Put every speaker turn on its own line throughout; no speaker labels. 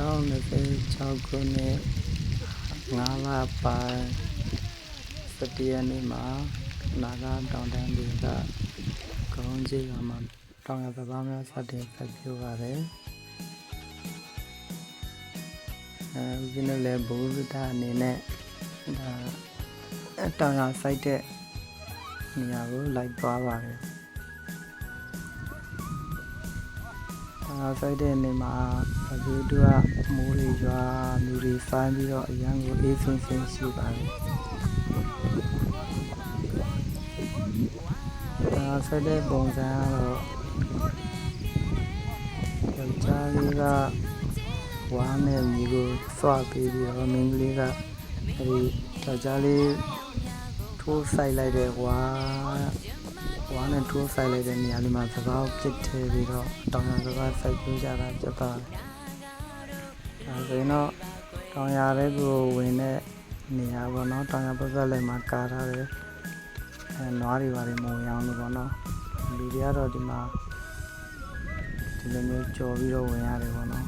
2026 ခုနှစ်9 လပိုင်း17 ရက်နေ့မှာနာဂတောင်တန်းဒေသကုန်းကြီးရွာမှာတောင်ရစပါးများစတင်စိုက်ပျိုးပါတယ်ဦးဇင်းတို့လည်းဘုရားတာအနေနဲ့တောင်ရစိုက်တဲ့နေရာကိုလိုက်သွားပါတယ်စိုက်တဲ့နေမှာဒီတို့ကမိုးတွေရွာမြူတွေဆိုင်းပြီးတော့အရန်ကိုအေးဆင်းဆင်းရှိပါတယ်စိုက်တဲ့ပုံစံကတော့ယောက်ျားလေးကဝါးနဲ့မြူကိုစွာပေးပြီးတော့မိန်းကလေးကအဲဒီယောက်ျားလေးထိုးဆိုင်လိုက်တဲ့ဝါးနဲ့ထိုးဆိုင်လိုက်တဲ့နေရာလေးမှာစကားကိုပြစ်ထည့်ပြီးတော့တောင်ရစကားစိုက်ပျိုးကြတာဖြစ်ပါတယ်ဒါဆိုရင်တော့တောင်ရတဲ့ကိုဝင်တဲ့နေရာပေါ့နော်တောင်ရပတ်သက်လည်းမှာကာထားတယ်နွားတွေပါတယ်မဝင်အောင်လို့ပေါ့နော်လူတွေကတော့ဒီမှာဒီလိုမျိုးကြော်ပြီးတော့ဝင်ရတယ်ပေါ့နော်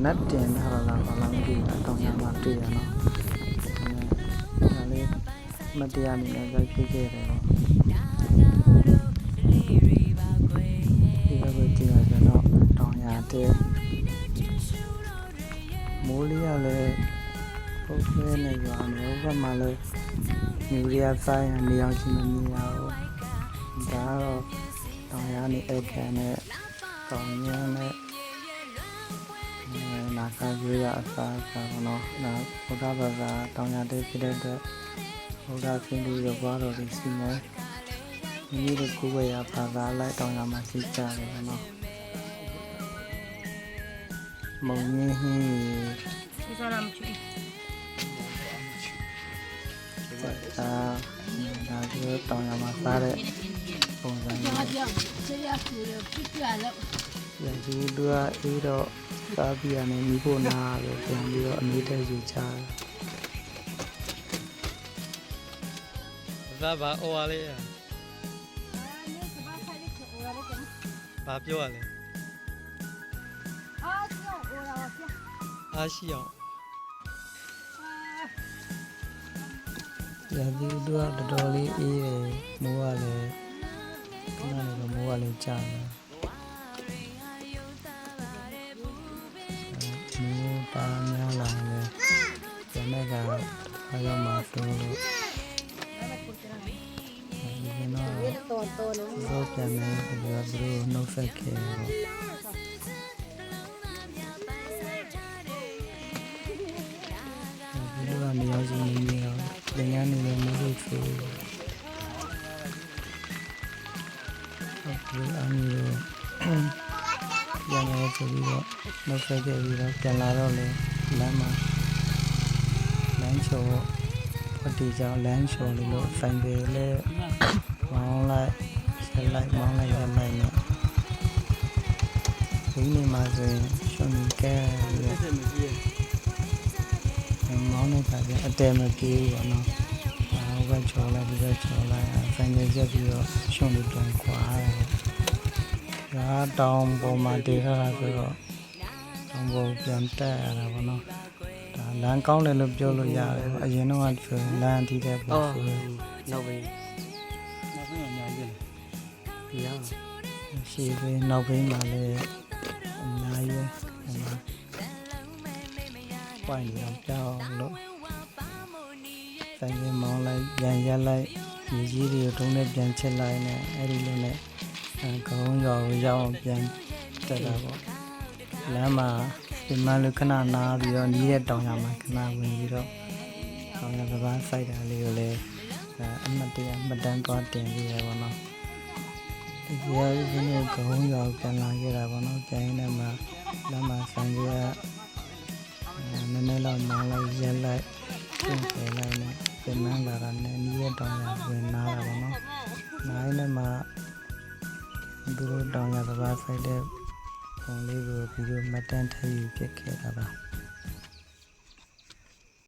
နတ်တင်ထားတာဘာလို့ကြည့်တာတောင်ရမှာတွေ့ရနော်ဒါလေးမတရားနေနဲ့ရိုက်ဖြစ်ခဲ့တယ်နော်ဒီလိုပဲကြည့်ရကြတော့တောင်ရတဲ့မိုးလေးရလဲပုတ်ခဲနေကြတယ်ဘက်မှာလဲမြူရီယာဆိုင်နေအောင်ရှိမနေရဘူးဒါတော့တောင်ရနေအဲ့ခံနဲ့ကောင်းရမ်းနဲ့နာခါရွေးရအစားအစာပေါ့နော်ဒါဘုရားဘာသာတောင်ရတဲ့ဖြစ်တဲ့အတွက်ဘုရားဆင်းပြီးတော့ဘွားတော်တွေရှိမယ်မိမိတို့ကိုယ်ဝေရဘာသာလိုက်တောင်ရမှာရှိကြတယ်ပေါ့နော်မုံငင်းဟင်းဒီစားရမချူဒါဒီတောင်ရမှာစားတဲ့ပုံစံမျိုးဒီလူကအေးတော့စားပြရနေမိဖို့နာလို့ပြန်ပြီးတော့အမေးတဲ့ယူချတယ်
ဘာအိုရလေးဘာပြောရလဲအားရှိအောင်
ရာသီဥတုကတော်တော်လေးအေးတယ်မိုးကလည်းခဏနေတော့မိုးကလည်းကြာတယ်ပါများလာတယ်ကျန်တဲ့ကတော့အားရောက်မှဆိုလို့ဒီတော့ပြန်နေပြီးတော့သူတို့နှုတ်ဆက်ခဲ့တော့ဒီလိုကနေရောက်စီနေတော့သင်္ကန်းနေလည်းမလို့ဆိုဟုတ်ကဲ့အမီတို့ပြန်လာဆိုပြီးတော့နှုတ်ဆက်ခဲ့ပြီးတော့ပြန်လာတော့လေလမ်းမှာလမ်းချော်ဖတ်တီကြောင်လမ်းချော်လို့ဆိုင်ပေလဲမောင်းလိုက်ဆက်လိုက်မောင်းလိုက်ရလိုက်နဲ့ဒီနေ့မှဆိုရင်ရှင်ကဲမောင်းနေတာကအတဲမပြေးဘူးပေါ့နော်ဟိုဘက်ချော်လိုက်ဒီဘက်ချော်လိုက်ဆိုင်ပေရက်ပြီးတော့ရှင်တွေပြန်ခွာရတယ်ဒါတောင်ပေါ်မှာတည်ထားတာဆိုတော့တောင်ပေါ်ပြန်တက်ရတာပေါ့နော်ဒါလမ်းကောင်းတယ်လို့ပြောလို့ရတယ်အရင်တော့ကဆိုလမ်းအထိတဲ့ပေါ့ဆို
နောက်ပဲနောက်ပဲအများကြီးလေ
ဒီရရှေ့ပဲနောက်ဘေးမှာလည်းအများကြီးပဲဟိုမှာပိုင်နေတော့ကြောက်လို့ဆိုင်ကမောင်းလိုက်ပြန်ရက်လိုက်ရေကြီးတွေတုံးနဲ့ပြန်ချစ်လိုက်နဲ့အဲ့ဒီလိုနဲ့ကောင်းရွာကိုရောက်အောင်ပြန်တက်တာပေါ့လမ်းမှာဒီမှလူခဏနားပြီးတော့နီးတဲ့တောင်ရမှာခဏဝင်ပြီးတော့တောင်ရစပါးစိုက်တာလေးကိုလည်းအမှတ်တရမှတ်တမ်းသွားတင်ပြီးရပါတော့ဒီရောဒီနေ့ကောင်းရွာကိုပြန်လာခဲ့တာပေါ့နော်ကျန်နေမှာလမ်းမှာဆိုင်ကနည်းနည်းလောက်မောင်းလိုက်ရက်လိုက်ပြင်ပယ်လိုက်နဲ့ပြန်မှန်းလာတာနဲ့နီးတဲ့တောင်ရဝင်နားတာပေါ့နော်နားနေမှာသူတို့တောင်ရစပါးစိုက်တဲ့ ပုံလေးကိုဗီဒီယိုမှတ်တမ်းထည့်ယူဖြစ်ခဲ့တာပါ